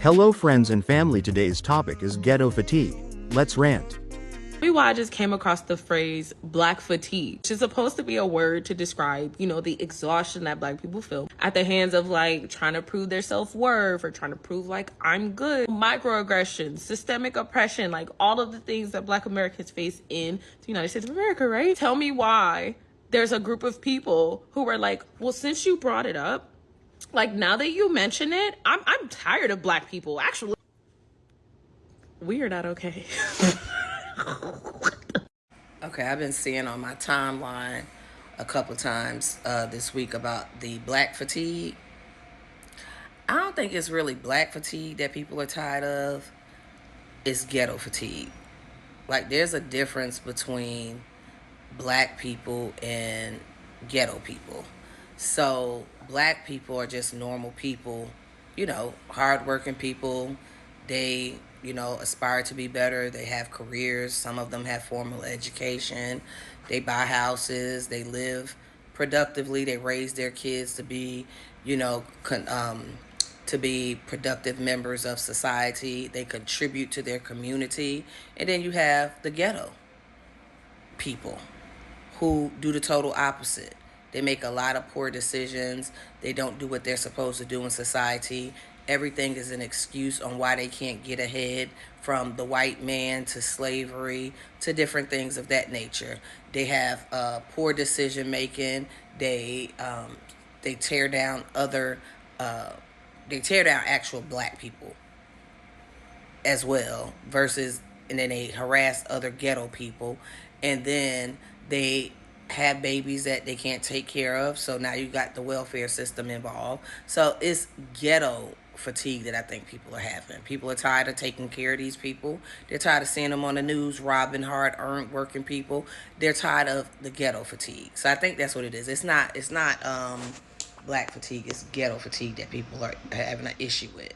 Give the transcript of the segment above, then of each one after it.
Hello friends and family, today's topic is ghetto fatigue. Let's rant. Why I just came across the phrase black fatigue, which is supposed to be a word to describe, the exhaustion that black people feel at the hands of trying to prove their self-worth or trying to prove I'm good. Microaggressions, systemic oppression, all of the things that black Americans face in the United States of America, right? Tell me why there's a group of people who are well, since you brought it up, now that you mention it, I'm tired of black people. Actually, we are not okay. Okay, I've been seeing on my timeline a couple times this week about the black fatigue. I don't think it's really black fatigue that people are tired of. It's ghetto fatigue. There's a difference between black people and ghetto people. So black people are just normal people, hardworking people. They, aspire to be better. They have careers. Some of them have formal education. They buy houses. They live productively. They raise their kids to be, to be productive members of society. They contribute to their community. And then you have the ghetto people who do the total opposite. They make a lot of poor decisions. They don't do what they're supposed to do in society. Everything is an excuse on why they can't get ahead, from the white man to slavery to different things of that nature. They have poor decision making. They tear down actual black people as well, and then they harass other ghetto people, and then they have babies that they can't take care of, so now you got the welfare system involved. So it's ghetto fatigue that I think people are having. People are tired of taking care of these people. They're tired of seeing them on the news robbing hard-earned working people. They're tired of the ghetto fatigue. So I think that's what it is. It's not black fatigue. It's ghetto fatigue that people are having an issue with.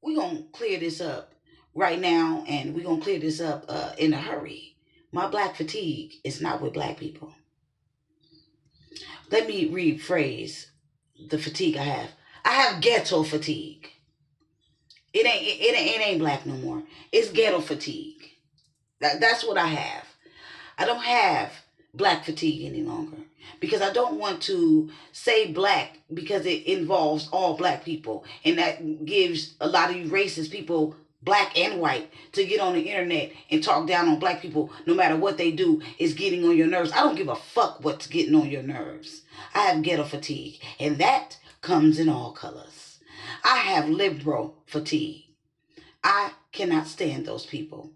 We're going to clear this up right now, and we're going to clear this up in a hurry. My black fatigue is not with black people. Let me rephrase the fatigue I have. I have ghetto fatigue. It ain't black no more. It's ghetto fatigue. That's what I have. I don't have black fatigue any longer, because I don't want to say black because it involves all black people, and that gives a lot of you racist people, black and white, to get on the internet and talk down on black people no matter what they do is getting on your nerves. I don't give a fuck what's getting on your nerves. I have ghetto fatigue, and that comes in all colors. I have liberal fatigue. I cannot stand those people.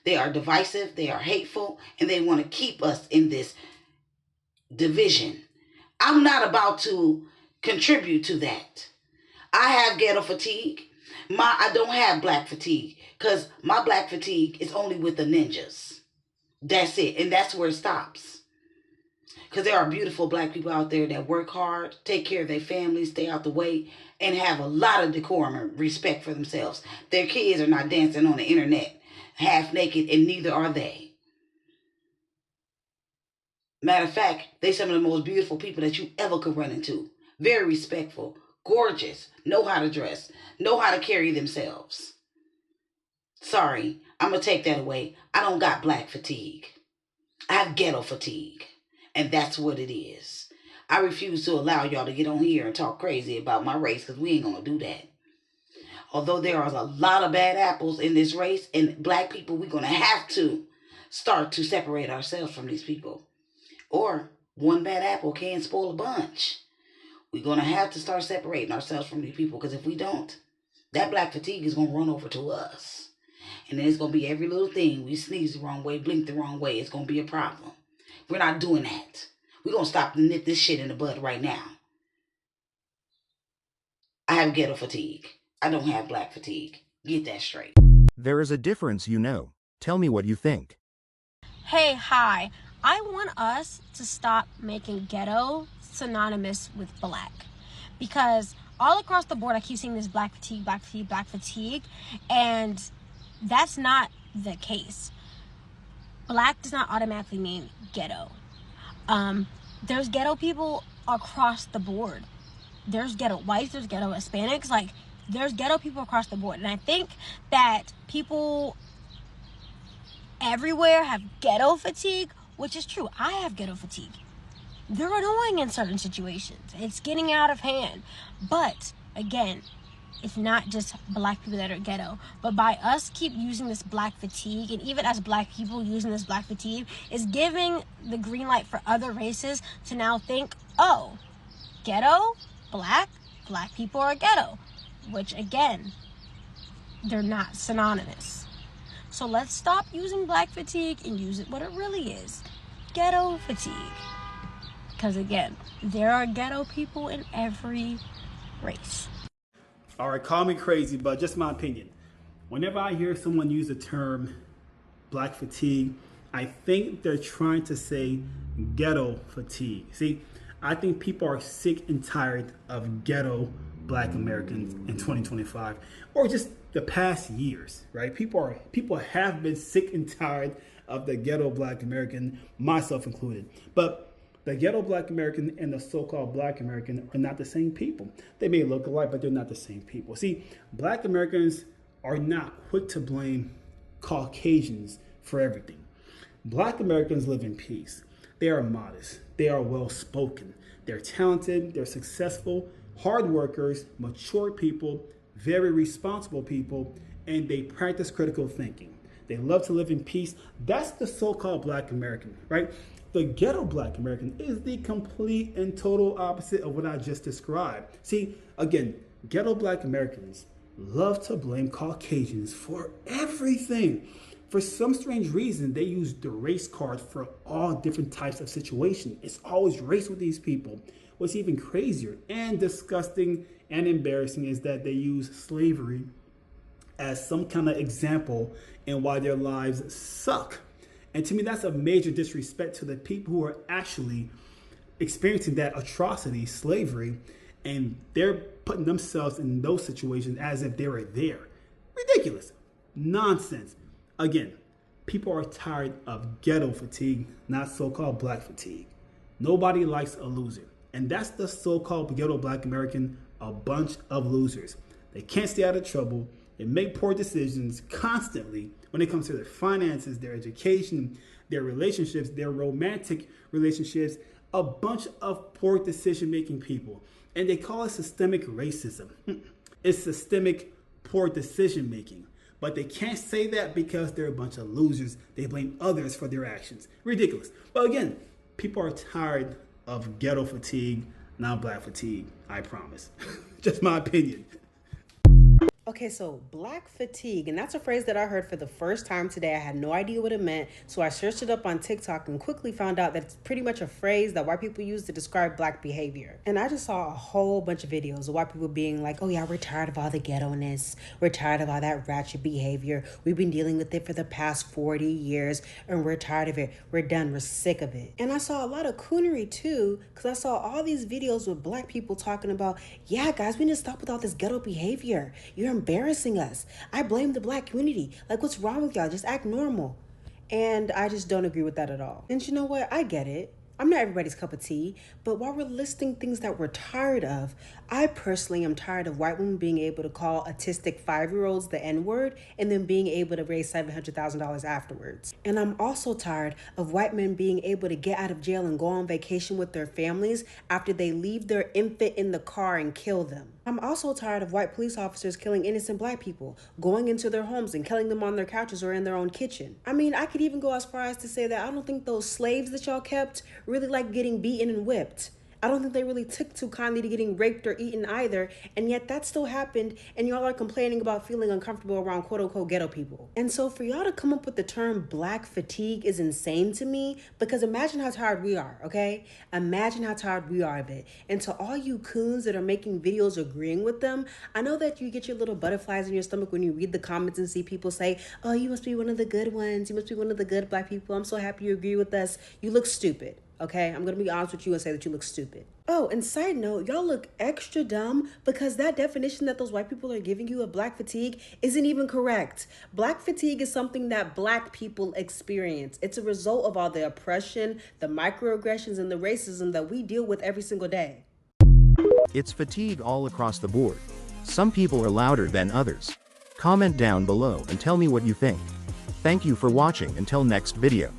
They are divisive, they are hateful, and they want to keep us in this division. I'm not about to contribute to that. I have ghetto fatigue. I don't have black fatigue, because my black fatigue is only with the ninjas. That's it, and that's where it stops. Because there are beautiful black people out there that work hard, take care of their families, stay out the way, and have a lot of decorum and respect for themselves. Their kids are not dancing on the internet half naked, and neither are they. Matter of fact, they some of the most beautiful people that you ever could run into. Very respectful, gorgeous, know how to dress, know how to carry themselves. Sorry, I'm going to take that away. I don't got black fatigue. I have ghetto fatigue. And that's what it is. I refuse to allow y'all to get on here and talk crazy about my race, because we ain't going to do that. Although there are a lot of bad apples in this race, and black people, we're going to have to start to separate ourselves from these people. Or one bad apple can spoil a bunch. We're going to have to start separating ourselves from these people, because if we don't, that black fatigue is going to run over to us. And then it's going to be every little thing. We sneeze the wrong way, blink the wrong way, it's going to be a problem. We're not doing that. We're going to stop and nip this shit in the bud right now. I have ghetto fatigue. I don't have black fatigue. Get that straight. There is a difference, Tell me what you think. Hey, hi. I want us to stop making ghetto synonymous with black, because all across the board I keep seeing this black fatigue, black fatigue, black fatigue, and that's not the case. Black does not automatically mean ghetto. There's ghetto people across the board. There's ghetto whites, there's ghetto Hispanics. There's ghetto people across the board. And I think that people everywhere have ghetto fatigue, which is true. I have ghetto fatigue. They're annoying in certain situations. It's getting out of hand. But again, it's not just black people that are ghetto, but by us keep using this black fatigue, and even as black people using this black fatigue, is giving the green light for other races to now think, oh, ghetto, black people are ghetto, which again, they're not synonymous. So let's stop using black fatigue and use it what it really is, ghetto fatigue. Because again, there are ghetto people in every race. All right, call me crazy, but just my opinion. Whenever I hear someone use the term black fatigue, I think they're trying to say ghetto fatigue. See, I think people are sick and tired of ghetto black Americans in 2025, or just the past years, right? People have been sick and tired of the ghetto black American, myself included. But the ghetto black American and the so-called black American are not the same people. They may look alike, but they're not the same people. See, black Americans are not quick to blame Caucasians for everything. Black Americans live in peace. They are modest. They are well-spoken. They're talented. They're successful, hard workers, mature people, very responsible people, and they practice critical thinking. They love to live in peace. That's the so-called black American, right? The ghetto black American is the complete and total opposite of what I just described. See, again, ghetto black Americans love to blame Caucasians for everything. For some strange reason, they use the race card for all different types of situations. It's always race with these people. What's even crazier and disgusting and embarrassing is that they use slavery as some kind of example in why their lives suck. And to me, that's a major disrespect to the people who are actually experiencing that atrocity, slavery, and they're putting themselves in those situations as if they were there. Ridiculous. Nonsense. Again, people are tired of ghetto fatigue, not so-called black fatigue. Nobody likes a loser. And that's the so-called ghetto black American, a bunch of losers. They can't stay out of trouble. They make poor decisions constantly when it comes to their finances, their education, their relationships, their romantic relationships, a bunch of poor decision-making people. And they call it systemic racism. It's systemic poor decision-making. But they can't say that because they're a bunch of losers. They blame others for their actions. Ridiculous. But again, people are tired of ghetto fatigue, not black fatigue, I promise. Just my opinion. Okay, so black fatigue, and that's a phrase that I heard for the first time today. I had no idea what it meant, so I searched it up on TikTok and quickly found out that it's pretty much a phrase that white people use to describe black behavior. And I just saw a whole bunch of videos of white people being like, oh yeah, we're tired of all the ghetto-ness. We're tired of all that ratchet behavior. We've been dealing with it for the past 40 years, and we're tired of it. We're done. We're sick of it. And I saw a lot of coonery too, because I saw all these videos with black people talking about, yeah, guys, we need to stop with all this ghetto behavior. You're embarrassing us. I blame the black community. Like, what's wrong with y'all? Just act normal. And I just don't agree with that at all. And you know what? I get it. I'm not everybody's cup of tea, but while we're listing things that we're tired of, I personally am tired of white women being able to call autistic 5-year-olds the N-word and then being able to raise $700,000 afterwards. And I'm also tired of white men being able to get out of jail and go on vacation with their families after they leave their infant in the car and kill them. I'm also tired of white police officers killing innocent black people, going into their homes and killing them on their couches or in their own kitchen. I mean, I could even go as far as to say that I don't think those slaves that y'all kept really like getting beaten and whipped. I don't think they really took too kindly to getting raped or eaten either, and yet that still happened, and y'all are complaining about feeling uncomfortable around quote-unquote ghetto people. And so for y'all to come up with the term black fatigue is insane to me, because imagine how tired we are, okay? Imagine how tired we are of it. And to all you coons that are making videos agreeing with them, I know that you get your little butterflies in your stomach when you read the comments and see people say, oh, you must be one of the good ones. You must be one of the good black people. I'm so happy you agree with us. You look stupid. Okay, I'm going to be honest with you and say that you look stupid. Oh, and side note, y'all look extra dumb because that definition that those white people are giving you of black fatigue isn't even correct. Black fatigue is something that black people experience. It's a result of all the oppression, the microaggressions, and the racism that we deal with every single day. It's fatigue all across the board. Some people are louder than others. Comment down below and tell me what you think. Thank you for watching until next video.